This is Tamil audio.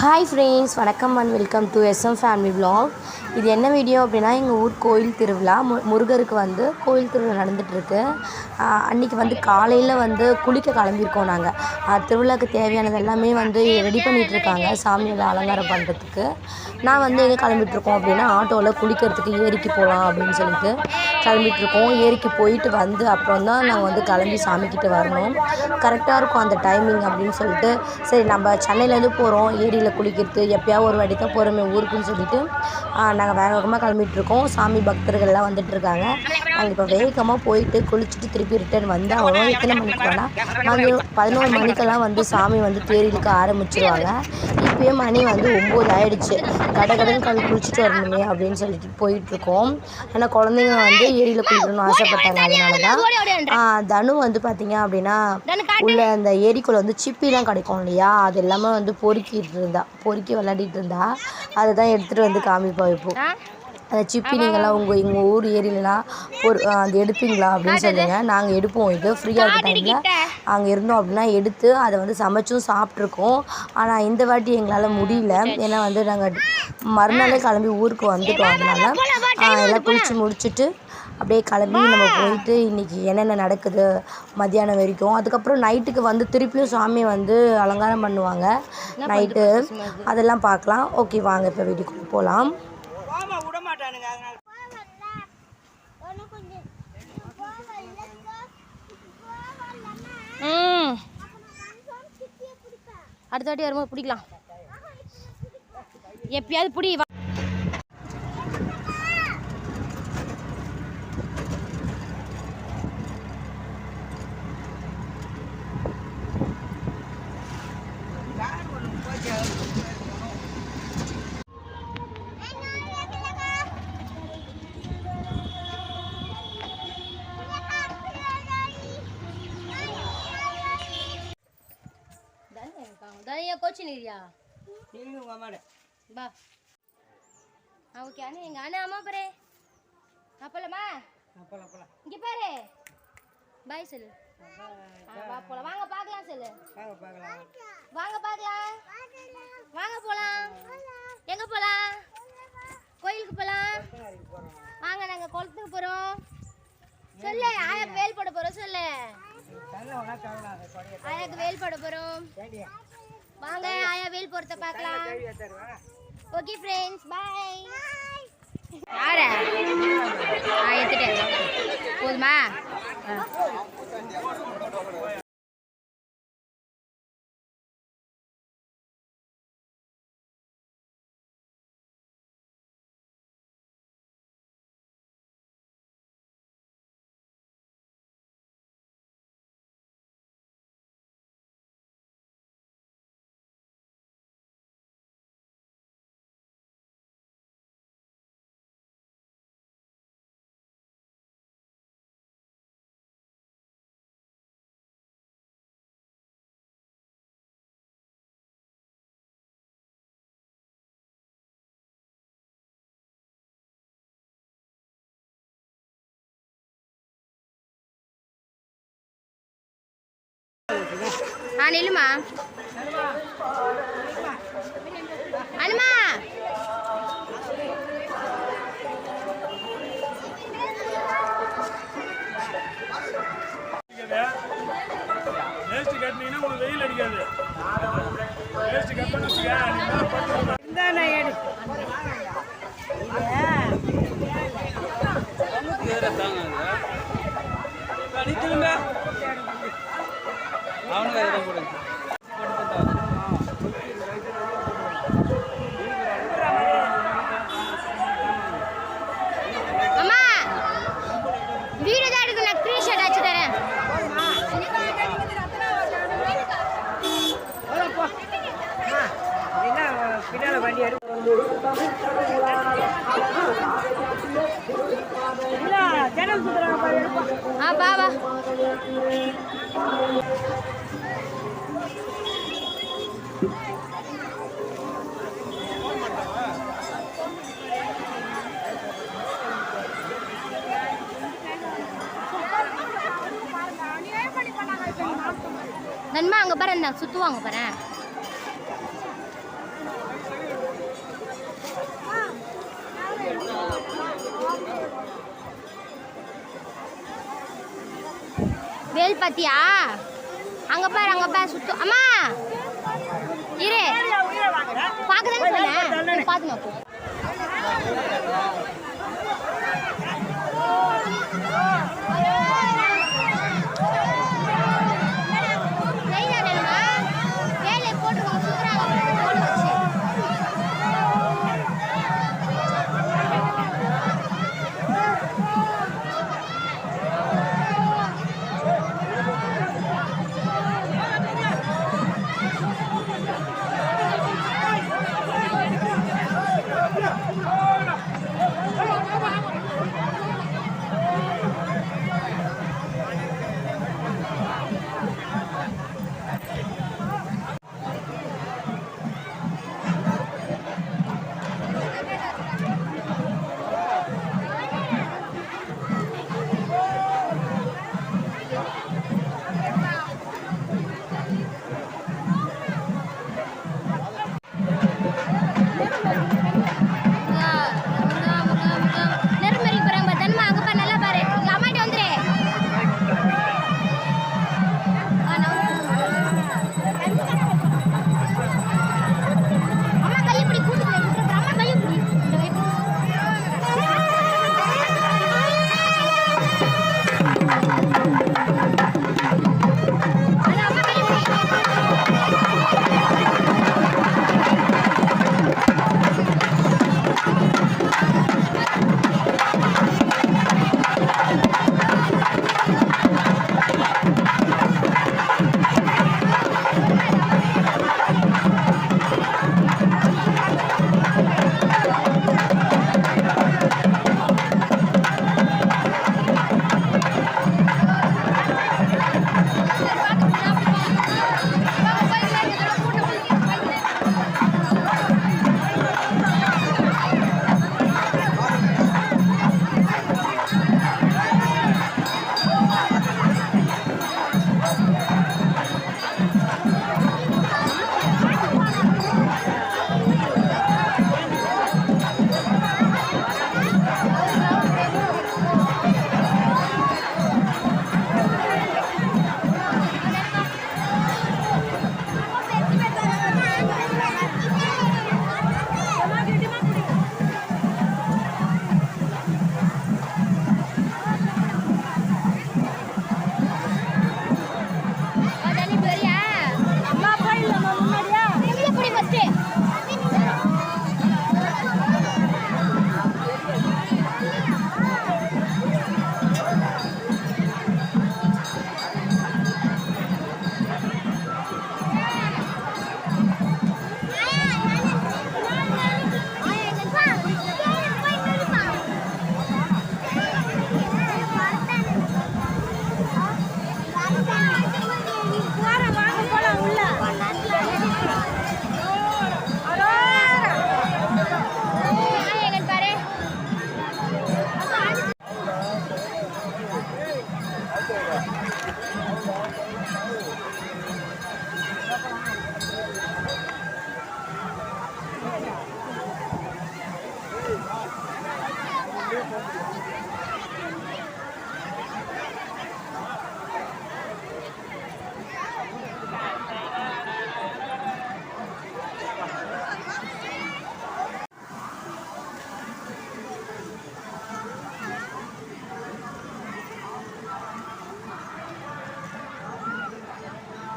ஹாய் ஃப்ரெண்ட்ஸ், வணக்கம் and welcome to SM family vlog. இது என்ன வீடியோ அப்படின்னா, எங்கள் ஊர் கோயில் திருவிழா முருகருக்கு வந்து கோயில் திருவிழா நடந்துகிட்ருக்கு. அன்றைக்கி வந்து காலையில் வந்து குளிக்க கிளம்பியிருக்கோம். நாங்கள் திருவிழாவுக்கு தேவையானது எல்லாமே வந்து ரெடி பண்ணிகிட்ருக்காங்க சாமியெல்லாம் அலங்காரம் பண்ணுறதுக்கு. நான் வந்து எங்கே கிளம்பிட்டுருக்கோம் அப்படின்னா, ஆட்டோவில் குளிக்கிறதுக்கு ஏரிக்கு போகலாம் அப்படின்னு சொல்லிட்டு கிளம்பிட்டுருக்கோம். ஏரிக்கு போயிட்டு வந்து அப்புறம் தான் நாங்கள் வந்து கிளம்பி சாமிக்கிட்ட வரணும். கரெக்டாக இருக்கும் அந்த டைமிங் அப்படின்னு சொல்லிட்டு, சரி நம்ம சென்னையிலேருந்து போகிறோம், ஏரியில் குளிக்கிறது எப்போயாவது ஒரு வாட்டி தான் போகிறோமே ஊருக்குன்னு சொல்லிட்டு நாங்கள் வேக வேகமாக கிளம்பிட்டுருக்கோம். சாமி பக்தர்கள்லாம் வந்துட்டுருக்காங்க. நாங்கள் இப்போ வேகமாக போயிட்டு குளிச்சுட்டு திருப்பி ரிட்டர்ன் வந்து ஆகணும். எத்தனை மணிக்கு வேணால் வந்து 11 மணிக்கெல்லாம் வந்து சாமி வந்து தேர் இழுக்க ஆரம்பிச்சிருவாங்க. இப்போயே மணி வந்து 9 ஆகிடுச்சு. கடன் குளிச்சுட்டு வரணுமே அப்படின்னு சொல்லிட்டு போயிட்டுருக்கோம். ஆனால் குழந்தைங்க வந்து ஏரியில் குளிக்கணும்னு ஆசைப்பட்டாங்க. அதனால தான் தனு வந்து பார்த்திங்க அப்படின்னா உள்ள அந்த ஏரிக்குள்ளே வந்து சிப்பிலாம் கிடைக்கும் இல்லையா, அது எல்லாமே வந்து பொறுக்கி விளையாடிட்டு இருந்தா. அதை தான் எடுத்துகிட்டு வந்து காமிப்பா இப்போ. அந்த சிப்பி நீங்கள்லாம் எங்கள் ஊர் ஏரியிலலாம் அது எடுப்பீங்களா அப்படின்னு சொல்லுங்கள். நாங்கள் எடுப்போம். இது ஃப்ரீயாக இருக்க டைமில் அங்கே இருந்தோம் அப்படின்னா எடுத்து அதை வந்து சமைச்சும் சாப்பிட்ருக்கோம். ஆனால் இந்த வாட்டி எங்களால் முடியல. ஏன்னா வந்து நாங்கள் மறுநாளே கிளம்பி ஊருக்கு வந்துட்டோம். அதனால் எல்லாம் குளித்து முடிச்சுட்டு அப்படியே கிளம்பி நம்ம போயிட்டு இன்றைக்கி என்னென்ன நடக்குது மத்தியானம் வரைக்கும், அதுக்கப்புறம் நைட்டுக்கு வந்து திருப்பியும் சாமியை வந்து அலங்காரம் பண்ணுவாங்க நைட்டு, அதெல்லாம் பார்க்கலாம். ஓகே, வாங்க இப்போ வீட்டுக்கு போகலாம். அடுத்த வாட்டி வரும்போது பிடிக்கலாம். எப்பயாவது பிடி. தனியா கோச்சிங் இல்லையா பா? ஓகே அண்ணா, எங்க அண்ணா அம்மா பாரு அப்பலமா இங்க பாரு பாய் சொல்லு. வா போலாம், வாங்க பார்க்கலாம் சொல்லு. வாங்க பார்க்கலாம், வாங்க போலாம். எங்க போலாம்? கோயிலுக்கு போலாம். வாங்க, நாங்க குளத்துக்கு போறோம் சொல்லு. ஆயாக்கு வேல் போட போறோம் சொல்லு. ஆயாக்கு வேல் போட போறோம். வாங்க ஆயா வேல் போறத பார்க்கலாம். Okay friends, bye. யார எடுத்துட்டேன் போதுமா? நில்லுமா அனுமா. வெயில் அடிக்காது. அம்மா வீடியோ தான் எடுக்க, நான் ஸ்கிரீன்ஷாட் அடிச்சு தரேன். பின்னால வண்டி எடுக்க வா வா. நன்மா அங்கே பாரு, நான் சுற்றுவாங்க பாரு. வேல் பாத்தியா? அங்க பாரு சுத்தம். அம்மா இரு, பார்க்கதானே சொன்னேன், பார்த்து நோக்கு.